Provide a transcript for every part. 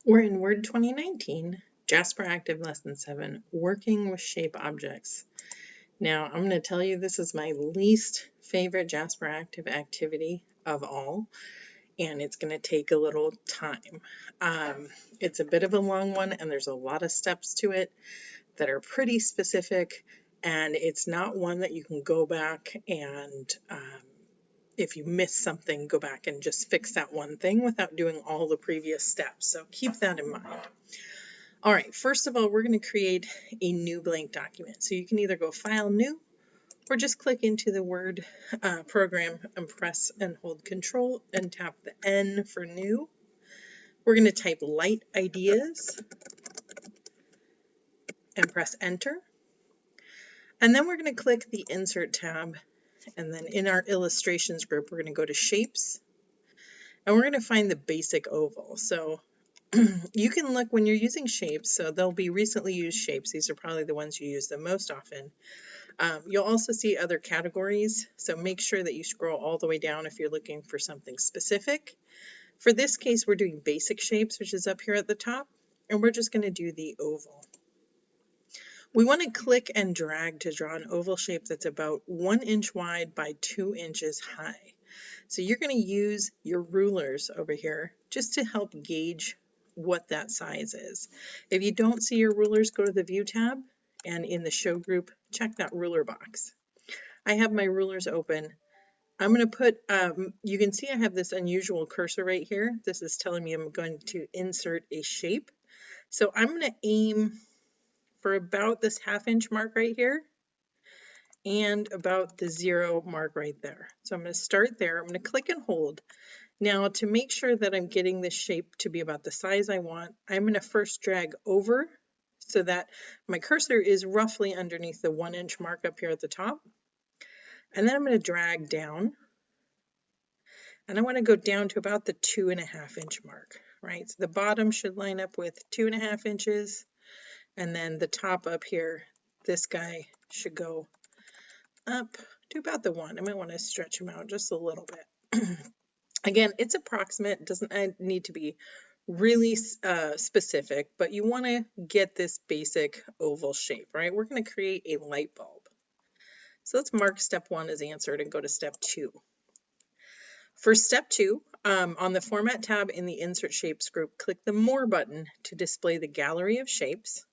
We're in Word 2019, JasperActive Lesson 7, Working with Shape Objects. Now, I'm going to tell you this is my least favorite JasperActive activity of all, and it's going to take a little time. It's a bit of a long one, and there's a lot of steps to it that are pretty specific, and it's not one that you can go back and if you miss something, go back and just fix that one thing without doing all the previous steps. So keep that in mind. All right, first of all, we're going to create a new blank document. So you can either go File, New, or just click into the Word program and press and hold Control and tap the N for New. We're going to type Light Ideas and press Enter. And then we're going to click the Insert tab. And then in our Illustrations group, we're going to go to Shapes. And we're going to find the basic oval. So you can look when you're using shapes, so they'll be recently used shapes. These are probably the ones you use the most often. You'll also see other categories, so make sure that you scroll all the way down if you're looking for something specific. For this case, we're doing basic shapes, which is up here at the top, and we're just going to do the oval. We want to click and drag to draw an oval shape that's about 1 inch wide by 2 inches high. So you're going to use your rulers over here just to help gauge what that size is. If you don't see your rulers, go to the View tab, and in the Show group, check that ruler box. I have my rulers open. I'm going to put, you can see I have this unusual cursor right here. This is telling me I'm going to insert a shape. So I'm going to aim for about this 1/2 inch mark right here and about the 0 mark right there. So I'm going to start there. I'm going to click and hold. Now, to make sure that I'm getting this shape to be about the size I want, I'm going to first drag over so that my cursor is roughly underneath the 1 inch mark up here at the top. And then I'm going to drag down. And I want to go down to about the 2.5 inch mark, right? So the bottom should line up with 2.5 inches. And then the top up here, this guy should go up to about the 1. I might want to stretch him out just a little bit. Again, it's approximate. It doesn't need to be really specific, but you want to get this basic oval shape, right? We're going to create a light bulb. So let's mark step 1 as answered and go to step 2. For step 2, on the Format tab in the Insert Shapes group, click the More button to display the gallery of shapes.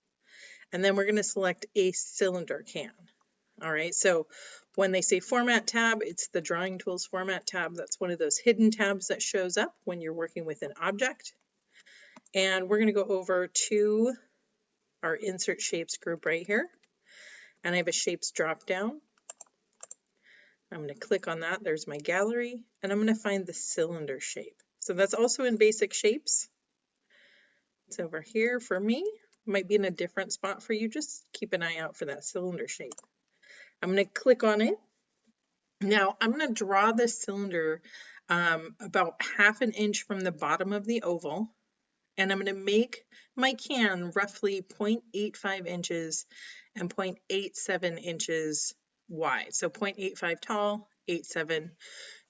And then we're going to select a cylinder can. All right, so when they say Format tab, it's the Drawing Tools Format tab. That's one of those hidden tabs that shows up when you're working with an object. And we're going to go over to our Insert Shapes group right here. And I have a Shapes drop down. I'm going to click on that. There's my gallery. And I'm going to find the cylinder shape. So that's also in Basic Shapes. It's over here for me. Might be in a different spot for you. Just keep an eye out for that cylinder shape. I'm going to click on it. Now I'm going to draw this cylinder about 1/2 inch from the bottom of the oval, and I'm going to make my can roughly 0.85 inches and 0.87 inches wide. So 0.85 tall, 0.87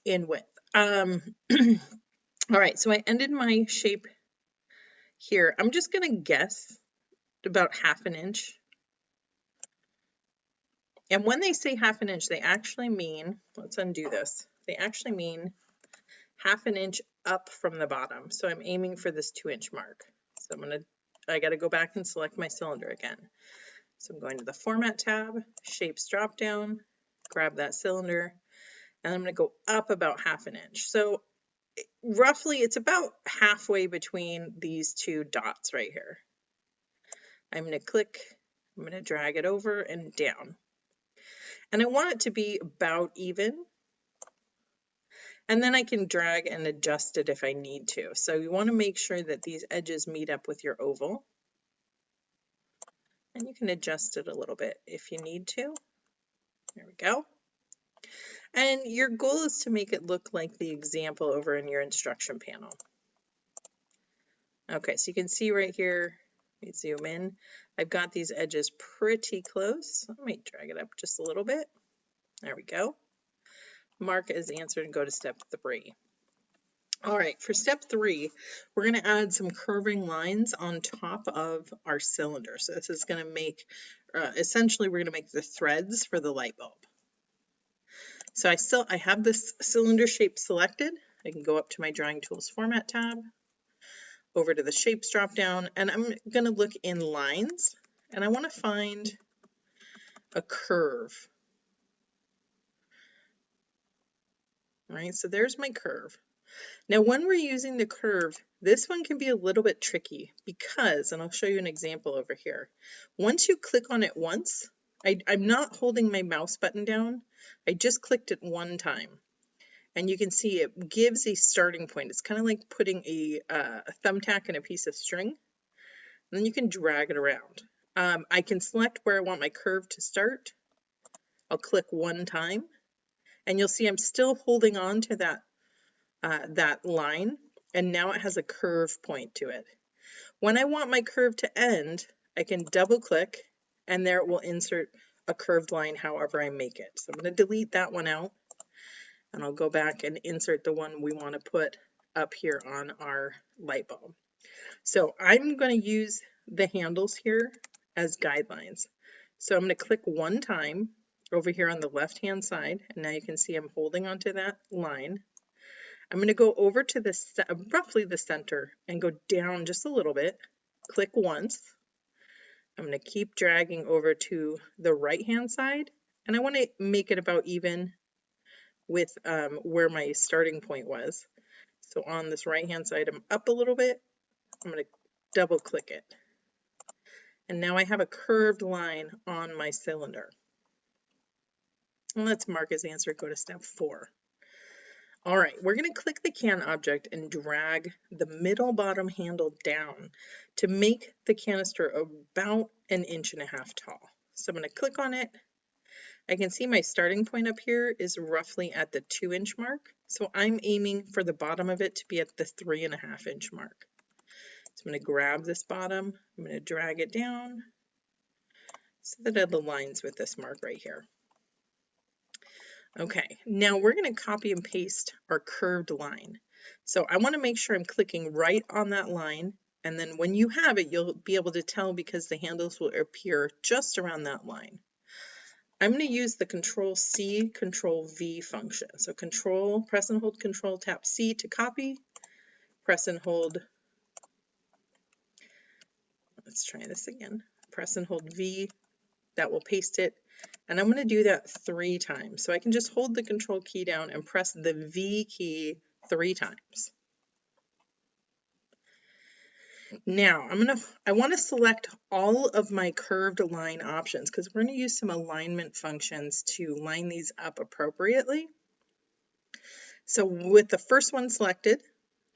in width. All right, so I ended my shape here. I'm just going to guess about 1/2 inch. And when they say 1/2 inch, they actually mean, let's undo this, they actually mean 1/2 inch up from the bottom. So I'm aiming for this 2 inch mark. So I got to go back and select my cylinder again. So I'm going to the Format tab, Shapes drop down, grab that cylinder, and I'm going to go up about 1/2 inch. So roughly it's about halfway between these two dots right here. I'm going to click, I'm going to drag it over and down. And I want it to be about even. And then I can drag and adjust it if I need to. So you want to make sure that these edges meet up with your oval. And you can adjust it a little bit if you need to. There we go. And your goal is to make it look like the example over in your instruction panel. Okay, so you can see right here, let me zoom in. I've got these edges pretty close. I might drag it up just a little bit. There we go. Mark as answered and go to step 3. All right, for step 3, we're going to add some curving lines on top of our cylinder. So this is going to make, essentially we're going to make the threads for the light bulb. So I have this cylinder shape selected. I can go up to my Drawing Tools Format tab, over to the Shapes drop down, and I'm going to look in Lines, and I want to find a curve. All right, so there's my curve. Now, when we're using the curve, this one can be a little bit tricky because, and I'll show you an example over here. Once you click on it once, I'm not holding my mouse button down. I just clicked it one time. And you can see it gives a starting point. It's kind of like putting a thumbtack in a piece of string. And then you can drag it around. I can select where I want my curve to start. I'll click one time. And you'll see I'm still holding on to that line, and now it has a curve point to it. When I want my curve to end, I can double click and there it will insert a curved line however I make it. So I'm going to delete that one out and I'll go back and insert the one we want to put up here on our light bulb. So I'm going to use the handles here as guidelines. So I'm going to click one time over here on the left hand side, and now you can see I'm holding onto that line. I'm going to go over to roughly the center and go down just a little bit, click once. I'm going to keep dragging over to the right hand side, and I want to make it about even with where my starting point was. So on this right hand side, I'm up a little bit. I'm going to double click it. And now I have a curved line on my cylinder. And let's mark as answer, go to step 4. All right, we're going to click the can object and drag the middle bottom handle down to make the canister about 1.5 inches tall. So I'm going to click on it. I can see my starting point up here is roughly at the 2-inch mark. So I'm aiming for the bottom of it to be at the 3.5-inch mark. So I'm going to grab this bottom, I'm going to drag it down so that it aligns with this mark right here. Okay, now we're going to copy and paste our curved line. So I want to make sure I'm clicking right on that line, and then when you have it, you'll be able to tell because the handles will appear just around that line. I'm going to use the Control-C, Control-V function. So press and hold Control, tap C to copy, press and hold, let's try this again, press and hold V, that will paste it. And I'm going to do that 3 times. So I can just hold the Control key down and press the V key 3 times. Now I want to select all of my curved line options because we're going to use some alignment functions to line these up appropriately. So with the first one selected,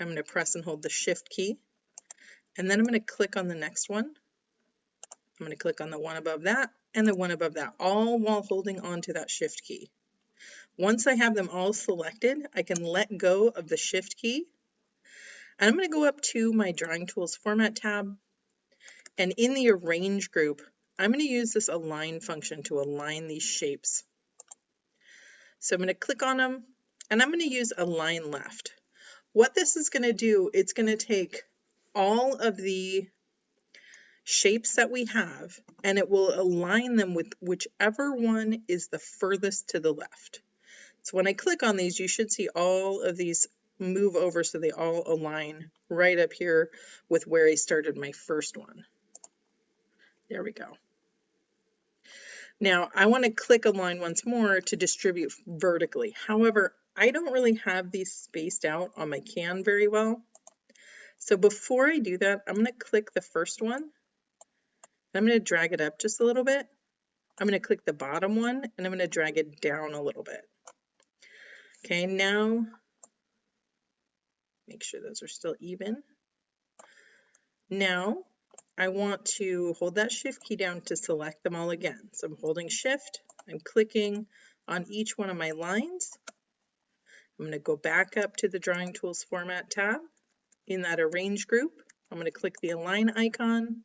I'm going to press and hold the Shift key, and then I'm going to click on the next one. I'm going to click on the one above that and the one above that, all while holding on to that Shift key. Once I have them all selected, I can let go of the Shift key, and I'm going to go up to my Drawing Tools Format tab, and in the Arrange group, I'm going to use this Align function to align these shapes. So I'm going to click on them, and I'm going to use Align Left. What this is going to do, it's going to take all of the shapes that we have, and it will align them with whichever one is the furthest to the left. So when I click on these, you should see all of these move over so they all align right up here with where I started my first one. There we go. Now I want to click Align once more to distribute vertically. However, I don't really have these spaced out on my can very well. So before I do that, I'm going to click the first one. I'm going to drag it up just a little bit. I'm going to click the bottom one and I'm going to drag it down a little bit. Okay, now make sure those are still even. Now I want to hold that Shift key down to select them all again. So I'm holding Shift, I'm clicking on each one of my lines. I'm going to go back up to the Drawing Tools Format tab. In that Arrange group, I'm going to click the Align icon,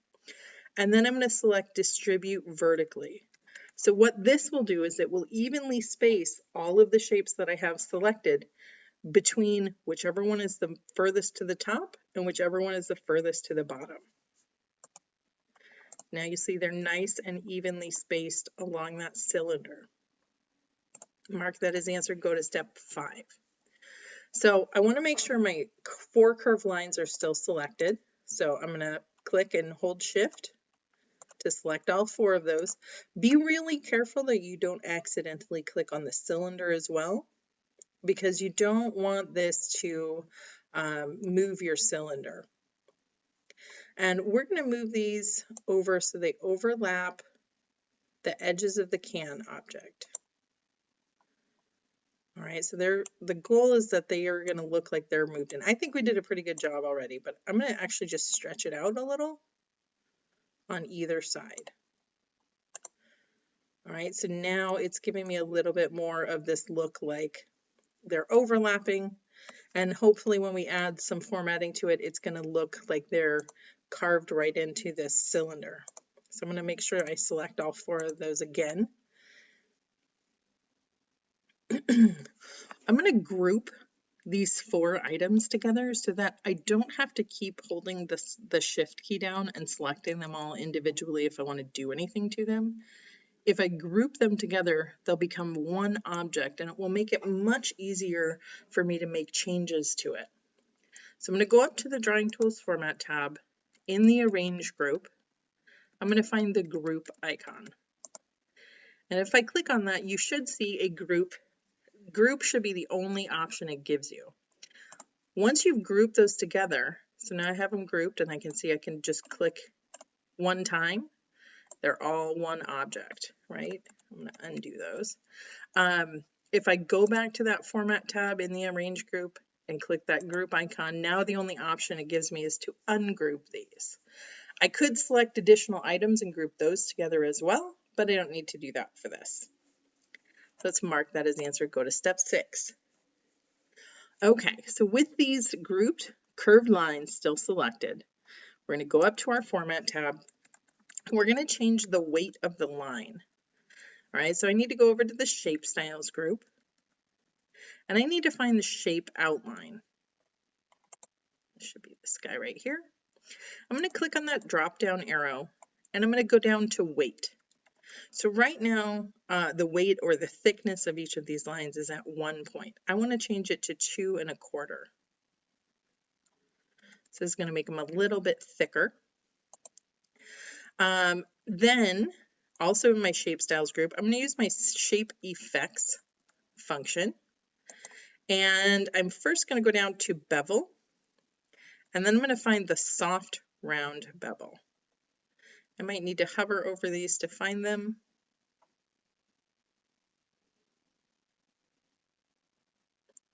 and then I'm going to select Distribute Vertically. So what this will do is it will evenly space all of the shapes that I have selected between whichever one is the furthest to the top and whichever one is the furthest to the bottom. Now you see they're nice and evenly spaced along that cylinder. Mark that as answered, go to step 5. So I want to make sure my 4 curved lines are still selected. So I'm going to click and hold shift to select all 4 of those. Be really careful that you don't accidentally click on the cylinder as well, because you don't want this to move your cylinder. And we're going to move these over so they overlap the edges of the can object. All right, so the goal is that they are going to look like they're moved in. I think we did a pretty good job already, but I'm going to actually just stretch it out a little on either side. All right, so now it's giving me a little bit more of this look like they're overlapping, and hopefully when we add some formatting to it, it's going to look like they're carved right into this cylinder. So I'm going to make sure I select all 4 of those again. I'm going to group these 4 items together so that I don't have to keep holding the shift key down and selecting them all individually if I want to do anything to them. If I group them together, they'll become one object, and it will make it much easier for me to make changes to it. So I'm going to go up to the Drawing Tools Format tab. In the Arrange group, I'm going to find the group icon. And if I click on that, you should see a group. Group should be the only option it gives you. Once you've grouped those together, so now I have them grouped and I can see I can just click one time. They're all one object, right? I'm going to undo those. If I go back to that Format tab in the Arrange group and click that group icon, now the only option it gives me is to ungroup these. I could select additional items and group those together as well, but I don't need to do that for this. So let's mark that as answered. Go to step 6. Okay, so with these grouped curved lines still selected, we're going to go up to our Format tab. We're going to change the weight of the line. All right, so I need to go over to the Shape Styles group, and I need to find the shape outline. It should be this guy right here. I'm going to click on that drop-down arrow, and I'm going to go down to weight. So right now, the weight or the thickness of each of these lines is at 1 point. I want to change it to 2 1/4. So this is going to make them a little bit thicker. Then, also in my Shape Styles group, I'm going to use my Shape Effects function. And I'm first going to go down to Bevel, and then I'm going to find the soft round bevel. I might need to hover over these to find them.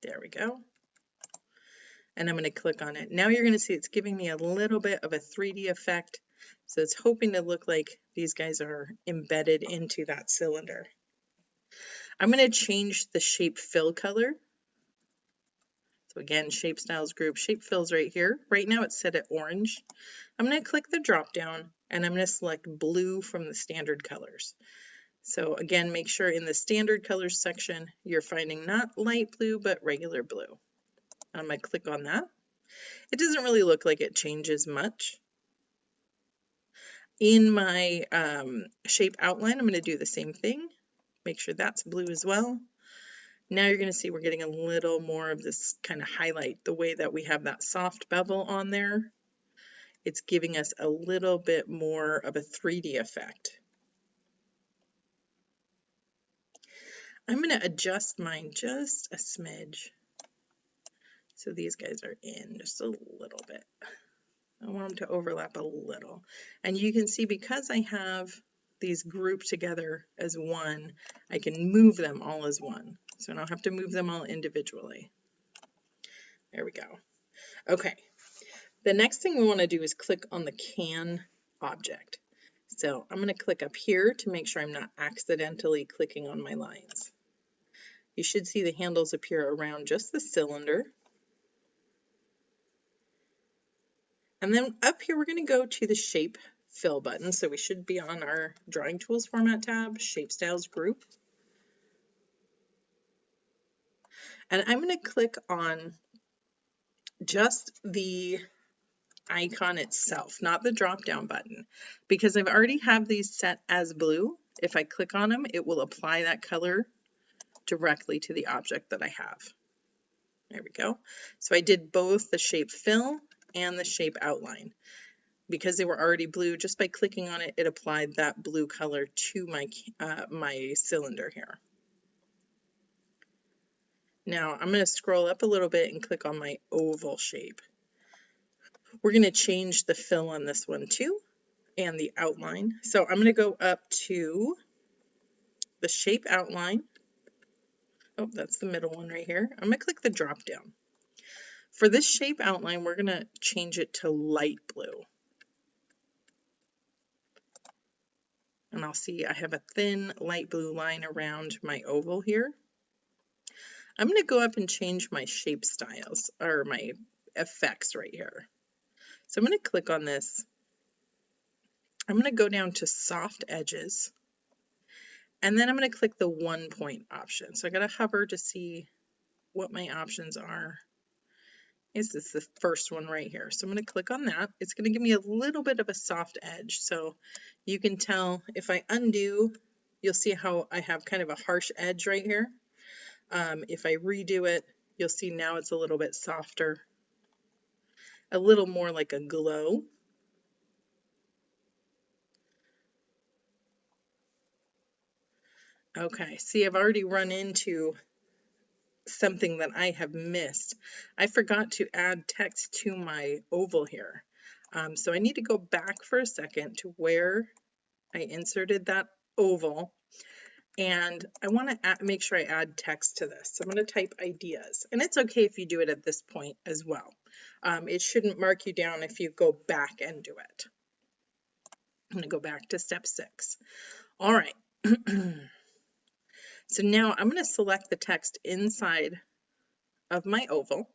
There we go. And I'm going to click on it. Now you're going to see it's giving me a little bit of a 3D effect. So it's hoping to look like these guys are embedded into that cylinder. I'm going to change the shape fill color. So again, Shape Styles group, shape fills right here. Right now it's set at orange. I'm going to click the drop down and I'm going to select blue from the standard colors. So again, make sure in the standard colors section, you're finding not light blue, but regular blue. I'm going to click on that. It doesn't really look like it changes much. In my shape outline, I'm going to do the same thing. Make sure that's blue as well. Now you're going to see we're getting a little more of this kind of highlight, the way that we have that soft bevel on there. It's giving us a little bit more of a 3D effect. I'm going to adjust mine just a smidge. So these guys are in just a little bit. I want them to overlap a little. And you can see because I have these grouped together as one, I can move them all as one. So I don't have to move them all individually. There we go. Okay. The next thing we want to do is click on the can object. So I'm going to click up here to make sure I'm not accidentally clicking on my lines. You should see the handles appear around just the cylinder. And then up here, we're going to go to the Shape Fill button. So we should be on our Drawing Tools Format tab, Shape Styles group. And I'm going to click on just the icon itself, not the drop down button, because I've already have these set as blue. If I click on them, it will apply that color directly to the object that I have. There we go. So I did both the shape fill and the shape outline. Because they were already blue, just by clicking on it, it applied that blue color to my cylinder here. Now I'm going to scroll up a little bit and click on my oval shape. We're going to change the fill on this one too, and the outline. So I'm going to go up to the shape outline. Oh, that's the middle one right here. I'm going to click the drop down. For this shape outline, we're going to change it to light blue. And I'll see I have a thin light blue line around my oval here. I'm going to go up and change my shape styles, or my effects right here. So I'm going to click on this. I'm going to go down to soft edges. And then I'm going to click the 1 point option. So I got to hover to see what my options are. This is the first one right here. So I'm going to click on that. It's going to give me a little bit of a soft edge. So you can tell if I undo, you'll see how I have kind of a harsh edge right here. If I redo it, you'll see now it's a little bit softer, a little more like a glow. Okay, see, I've already run into something that I have missed. I forgot to add text to my oval here. So I need to go back for a second to where I inserted that oval, and I want to make sure I add text to this. So I'm going to type ideas, and it's okay if you do it at this point as well. It shouldn't mark you down if you go back and do it. I'm going to go back to step 6. All right. So now I'm going to select the text inside of my oval,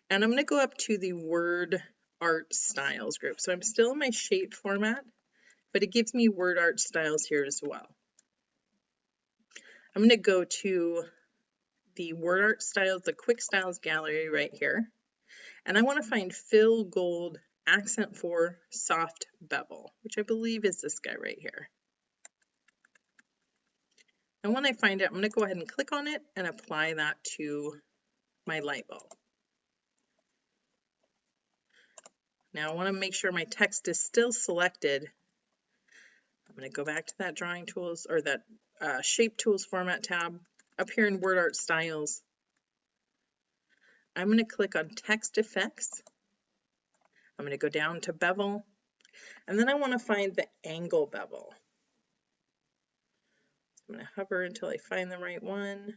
and I'm going to go up to the Word Art Styles group. So I'm still in my shape format, but it gives me Word Art Styles here as well. I'm going to go to the Word Art Styles, the Quick Styles gallery right here, and I want to find Fill Gold Accent 4 Soft Bevel, which I believe is this guy right here. And when I find it, I'm going to go ahead and click on it and apply that to my light bulb. Now I want to make sure my text is still selected. I'm going to go back to that drawing tools, or that shape tools format tab up here in Word Art Styles. I'm going to click on text effects. I'm going to go down to bevel, and then I want to find the angle bevel. I'm going to hover until I find the right one.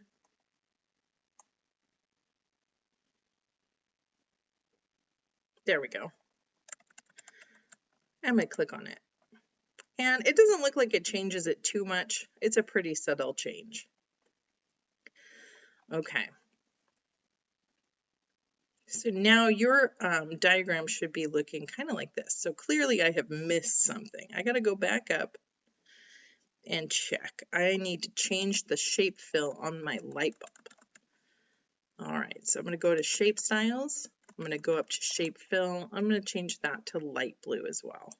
There we go. I'm going to click on it. And it doesn't look like it changes it too much. It's a pretty subtle change. Okay. So now your diagram should be looking kind of like this. So clearly I have missed something. I got to go back up and check. I need to change the shape fill on my light bulb. All right, so I'm going to go to shape styles. I'm going to go up to shape fill. I'm going to change that to light blue as well.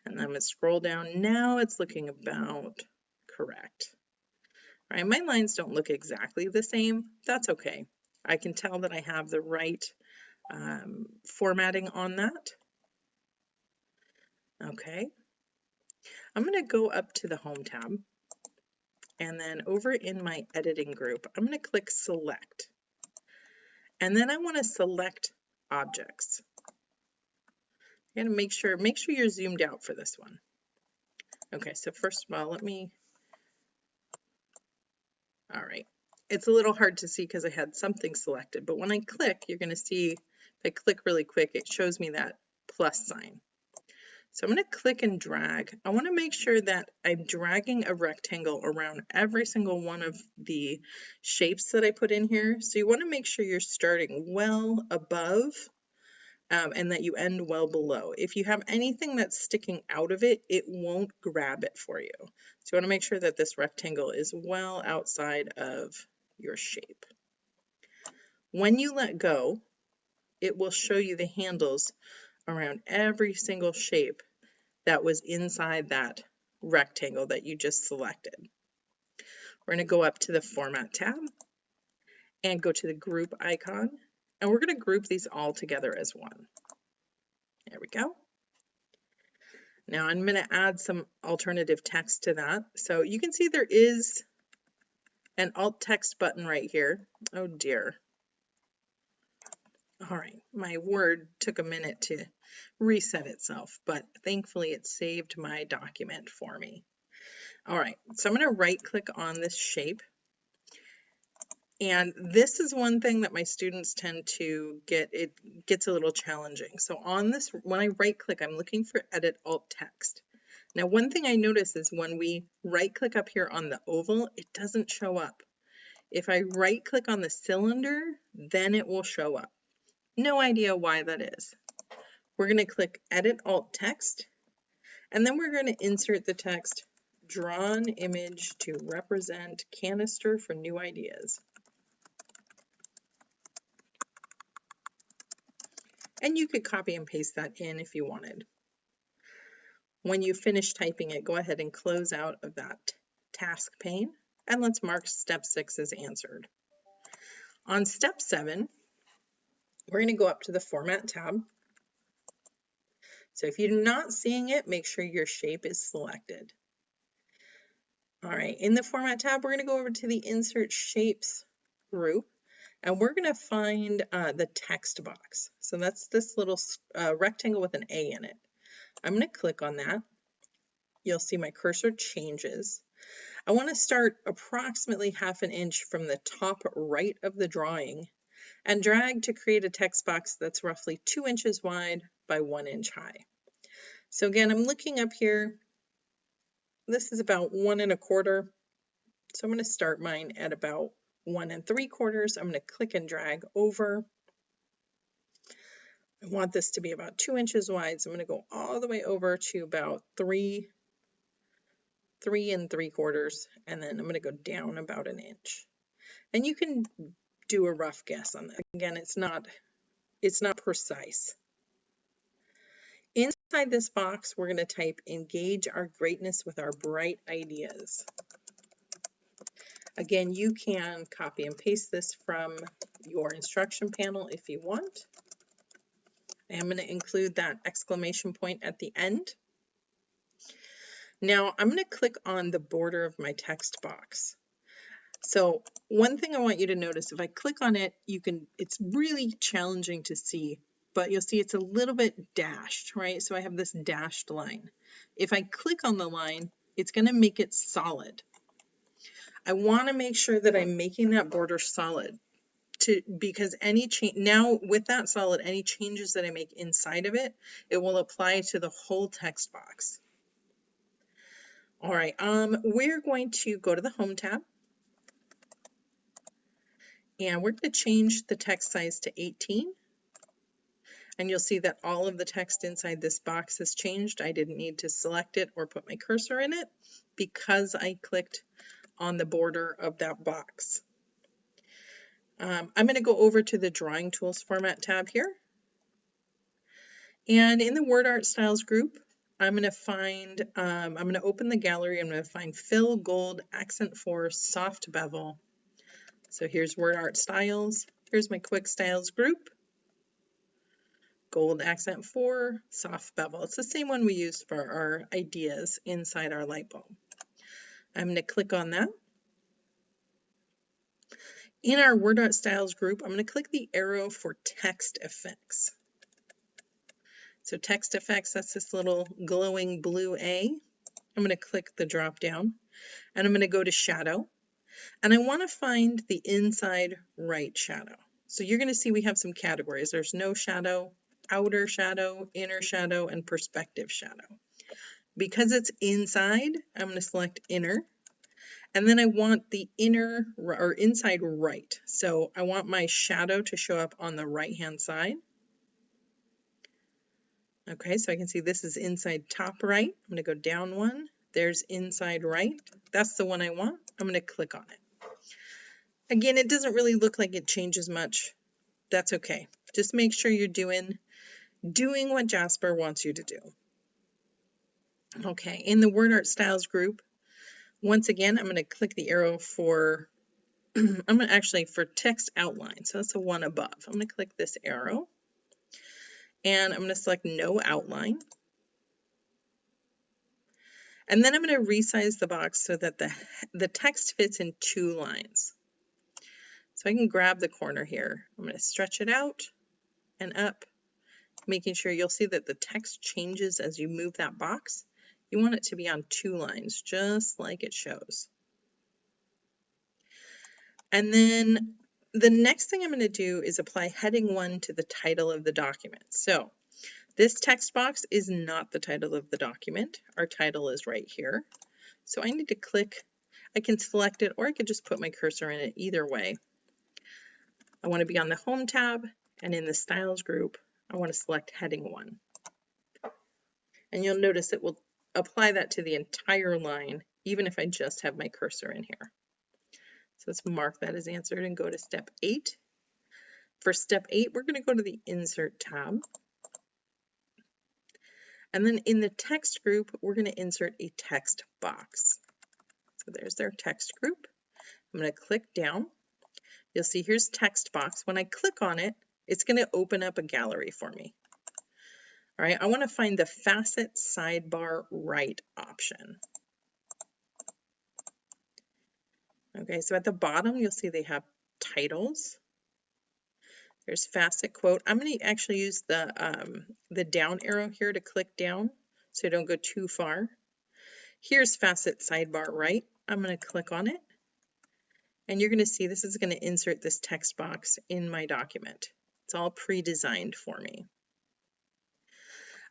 And I'm going to scroll down. Now it's looking about correct. All right, my lines don't look exactly the same. That's okay. I can tell that I have the right formatting on that. Okay. I'm going to go up to the Home tab, and then over in my editing group, I'm going to click Select. And then I want to select Objects. I'm going to make sure you're zoomed out for this one. Okay, so first of all, all right. It's a little hard to see because I had something selected, but when I click, you're going to see, if I click really quick, it shows me that plus sign. So I'm going to click and drag. I want to make sure that I'm dragging a rectangle around every single one of the shapes that I put in here. So you want to make sure you're starting well above and that you end well below. If you have anything that's sticking out of it, it won't grab it for you. So you want to make sure that this rectangle is well outside of your shape. When you let go, it will show you the handles around every single shape that was inside that rectangle that you just selected. We're going to go up to the Format tab and go to the Group icon, and we're going to group these all together as one. There we go. Now I'm going to add some alternative text to that. So you can see there is an alt text button right here. Oh dear. All right, my Word took a minute to reset itself, but thankfully it saved my document for me. All right, so I'm going to right click on this shape. And this is one thing that my students tend to get, it gets a little challenging. So on this, when I right click, I'm looking for Edit Alt Text. Now, one thing I notice is when we right click up here on the oval, it doesn't show up. If I right click on the cylinder, then it will show up. No idea why that is. We're going to click Edit Alt Text, and then we're going to insert the text, drawn image to represent canister for new ideas. And you could copy and paste that in if you wanted. When you finish typing it, go ahead and close out of that task pane, and let's mark step 6 as answered. On step 7, we're going to go up to the Format tab. So if you're not seeing it, make sure your shape is selected. All right, in the Format tab, we're going to go over to the Insert Shapes group, and we're going to find the text box. So that's this little rectangle with an A in it. I'm going to click on that. You'll see my cursor changes. I want to start approximately ½ inch from the top right of the drawing and drag to create a text box that's roughly 2 inches wide by 1 inch high. So again, I'm looking up here. This is about 1 1/4. So I'm going to start mine at about 1 3/4. I'm going to click and drag over. I want this to be about 2 inches wide, so I'm going to go all the way over to about 3 3¾ and then I'm going to go down about 1 inch. And you can do a rough guess on that. Again, it's not precise. Inside this box, we're going to type engage our greatness with our bright ideas. Again, you can copy and paste this from your instruction panel if you want. I'm going to include that exclamation point at the end. Now I'm going to click on the border of my text box. So one thing I want you to notice, if I click on it, it's really challenging to see, but you'll see it's a little bit dashed, right? So I have this dashed line. If I click on the line, it's going to make it solid. I want to make sure that I'm making that border solid because any change, now with that solid, any changes that I make inside of it, it will apply to the whole text box. All right, we're going to go to the Home tab. And we're going to change the text size to 18. And you'll see that all of the text inside this box has changed. I didn't need to select it or put my cursor in it because I clicked on the border of that box. I'm going to go over to the Drawing Tools Format tab here. And in the Word Art Styles group, I'm going to open the gallery. I'm going to find Fill Gold Accent 4 Soft Bevel. So here's Word Art Styles. Here's my Quick Styles group. Gold Accent 4 Soft Bevel. It's the same one we used for our ideas inside our light bulb. I'm going to click on that. In our Word Art Styles group, I'm going to click the arrow for Text Effects. So Text Effects, that's this little glowing blue A. I'm going to click the drop down and I'm going to go to Shadow. And I want to find the inside right shadow. So you're going to see we have some categories. There's no shadow, outer shadow, inner shadow, and perspective shadow. Because it's inside, I'm going to select inner. And then I want the inner or inside right. So I want my shadow to show up on the right-hand side. Okay, so I can see this is inside top right. I'm going to go down one. There's inside right. That's the one I want. I'm going to click on it. Again, it doesn't really look like it changes much. That's okay. Just make sure you're doing what Jasper wants you to do. Okay, in the Word Art Styles group, once again, I'm going to click the arrow for, I'm going to actually for text outline. So that's the one above. I'm going to click this arrow and I'm going to select no outline. And then I'm going to resize the box so that the text fits in 2 lines. So I can grab the corner here. I'm going to stretch it out and up, making sure you'll see that the text changes as you move that box. You want it to be on 2 lines, just like it shows. And then the next thing I'm going to do is apply heading 1 to the title of the document. So this text box is not the title of the document. Our title is right here. So I need to click, I can select it or I could just put my cursor in it, either way. I want to be on the Home tab, and in the Styles group, I want to select heading 1. And you'll notice it will apply that to the entire line, even if I just have my cursor in here. So let's mark that as answered and go to step 8. For step 8, we're going to go to the Insert tab. And then in the text group, we're going to insert a text box. So there's their text group. I'm going to click down. You'll see here's text box. When I click on it, it's going to open up a gallery for me. All right, I want to find the facet sidebar right option. Okay, so at the bottom, you'll see they have titles. There's facet quote. I'm going to actually use the down arrow here to click down so I don't go too far. Here's facet sidebar right. I'm going to click on it. And you're going to see this is going to insert this text box in my document. It's all pre-designed for me.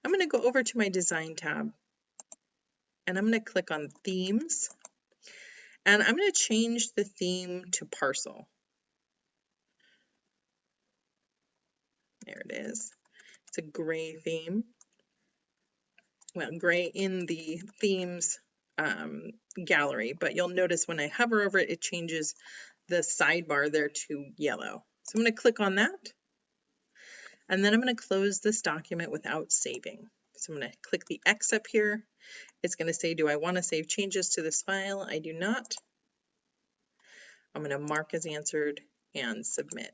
I'm going to go over to my Design tab, and I'm going to click on Themes, and I'm going to change the theme to Parcel. There it is. It's a gray theme. Well, gray in the Themes gallery, but you'll notice when I hover over it, it changes the sidebar there to yellow. So I'm going to click on that. And then I'm going to close this document without saving. So I'm going to click the X up here. It's going to say, do I want to save changes to this file? I do not. I'm going to mark as answered and submit.